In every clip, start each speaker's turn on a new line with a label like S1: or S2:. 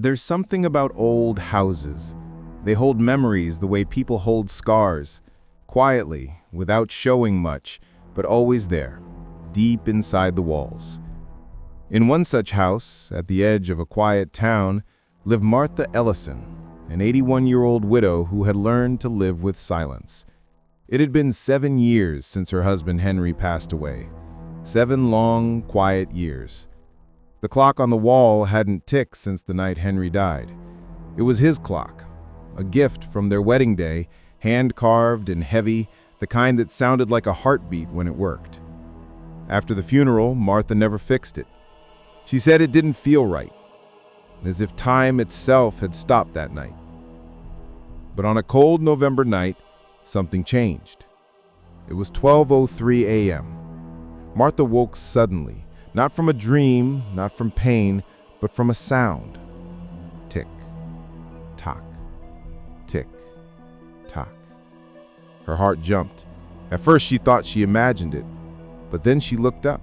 S1: There's something about old houses. They hold memories the way people hold scars, quietly, without showing much, but always there, deep inside the walls. In one such house, at the edge of a quiet town, lived Martha Ellison, an 81-year-old widow who had learned to live with silence. It had been 7 years since her husband Henry passed away. 7 long, quiet years. The clock on the wall hadn't ticked since the night Henry died. It was his clock, a gift from their wedding day, hand-carved and heavy, the kind that sounded like a heartbeat when it worked. After the funeral, Martha never fixed it. She said it didn't feel right, as if time itself had stopped that night. But on a cold November night, something changed. It was 12:03 a.m. Martha woke suddenly, not from a dream, not from pain, but from a sound. Tick, tock, tick, tock. Her heart jumped. At first she thought she imagined it, but then she looked up.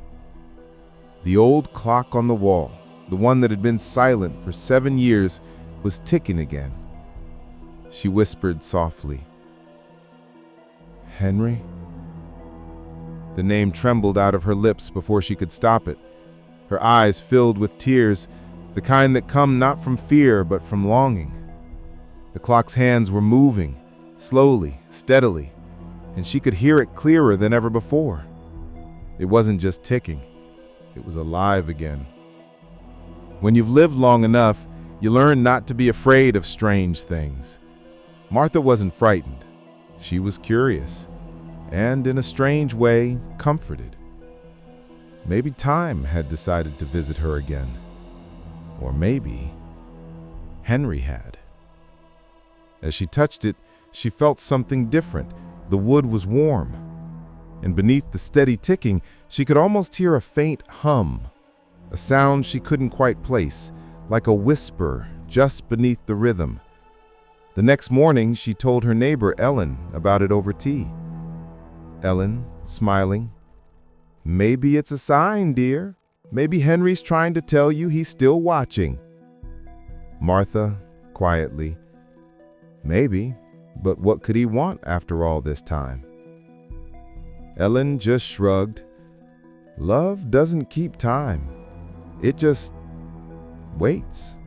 S1: The old clock on the wall, the one that had been silent for 7 years, was ticking again. She whispered softly, "Henry?" The name trembled out of her lips before she could stop it. Her eyes filled with tears, the kind that come not from fear but from longing. The clock's hands were moving, slowly, steadily, and she could hear it clearer than ever before. It wasn't just ticking, it was alive again. When you've lived long enough, you learn not to be afraid of strange things. Martha wasn't frightened. She was curious, and in a strange way, comforted. Maybe time had decided to visit her again. Or maybe Henry had. As she touched it, she felt something different. The wood was warm, and beneath the steady ticking, she could almost hear a faint hum, a sound she couldn't quite place, like a whisper just beneath the rhythm. The next morning, she told her neighbor Ellen about it over tea. Ellen, smiling, "Maybe it's a sign, dear. Maybe Henry's trying to tell you he's still watching." Martha, quietly, "Maybe, but what could he want after all this time?" Ellen just shrugged. "Love doesn't keep time. It just waits."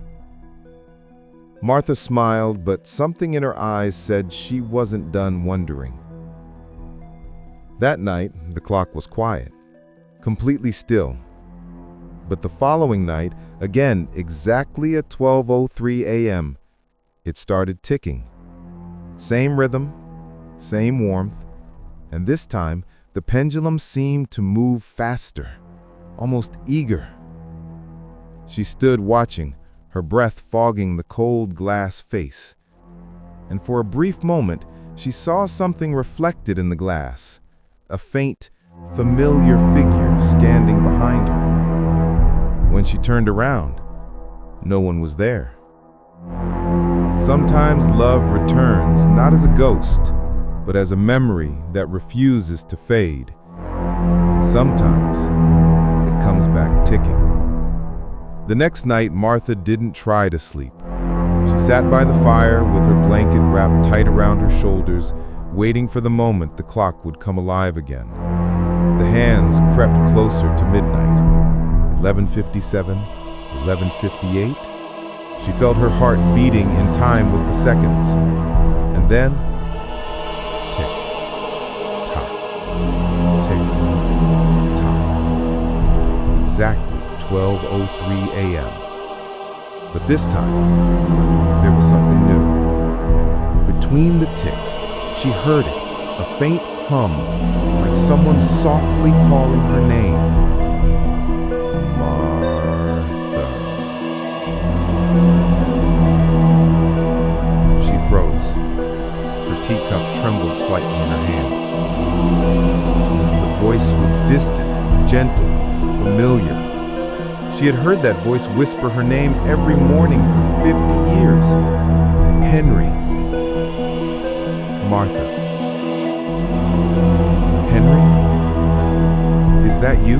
S1: Martha smiled, but something in her eyes said she wasn't done wondering. That night, the clock was quiet, completely still. But the following night, again exactly at 12:03 a.m., it started ticking. Same rhythm, same warmth, and this time the pendulum seemed to move faster, almost eager. She stood watching, her breath fogging the cold glass face. And for a brief moment, she saw something reflected in the glass, a faint, familiar figure standing behind her. When she turned around, no one was there. Sometimes love returns not as a ghost, but as a memory that refuses to fade. And sometimes it comes back ticking. The next night, Martha didn't try to sleep. She sat by the fire with her blanket wrapped tight around her shoulders, waiting for the moment the clock would come alive again. The hands crept closer to midnight. 11:57, 11:58. She felt her heart beating in time with the seconds. And then, tick, tock, tick, tock. Exactly 12:03 a.m. But this time, there was something new. Between the ticks, she heard it, a faint hum, like someone softly calling her name. Martha. She froze. Her teacup trembled slightly in her hand. The voice was distant, gentle, familiar. She had heard that voice whisper her name every morning for 50 years. Henry. Martha. Henry? Is that you?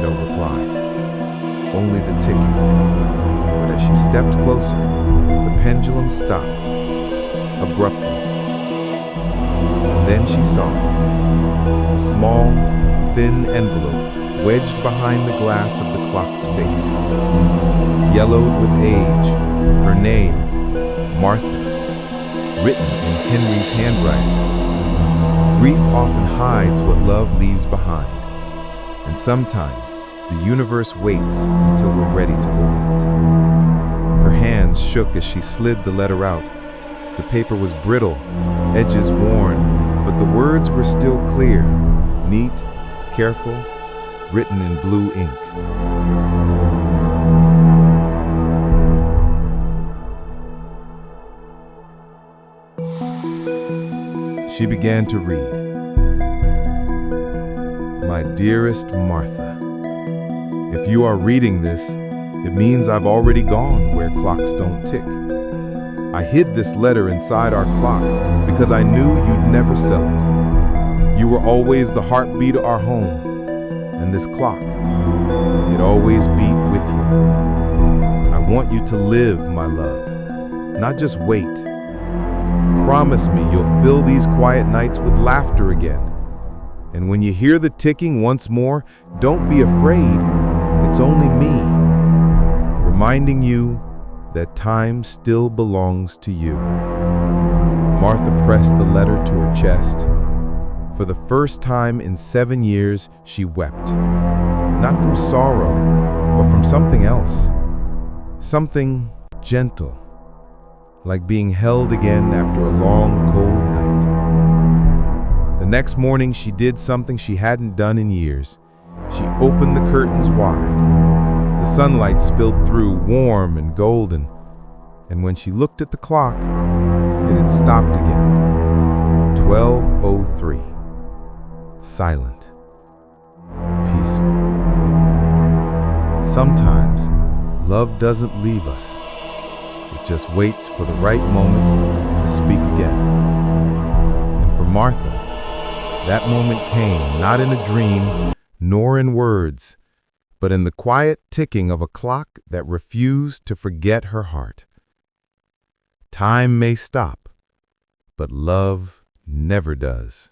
S1: No reply. Only the ticking. But as As she stepped closer, the pendulum stopped, abruptly. And then she saw it. A small, thin envelope wedged behind the glass of the clock's face. Yellowed with age, her name, Martha, written in Henry's handwriting. Grief often hides what love leaves behind, and sometimes the universe waits until we're ready to open it. Her hands shook as she slid the letter out. The paper was brittle, edges worn, but the words were still clear, neat, careful, written in blue ink. She began to read. My dearest Martha, if you are reading this, it means I've already gone where clocks don't tick. I hid this letter inside our clock because I knew you'd never sell it. You were always the heartbeat of our home, and this clock, it always beat with you. I want you to live, my love, not just wait. Promise me you'll fill these quiet nights with laughter again. And when you hear the ticking once more, don't be afraid. It's only me, reminding you that time still belongs to you. Martha pressed the letter to her chest. For the first time in 7 years, she wept. Not from sorrow, but from something else. Something gentle, like being held again after a long, cold night. The next morning, she did something she hadn't done in years. She opened the curtains wide. The sunlight spilled through, warm and golden. And when she looked at the clock, it had stopped again. 12:03. Silent. Peaceful. Sometimes, love doesn't leave us. It just waits for the right moment to speak again. And for Martha, that moment came not in a dream, nor in words, but in the quiet ticking of a clock that refused to forget her heart. Time may stop, but love never does.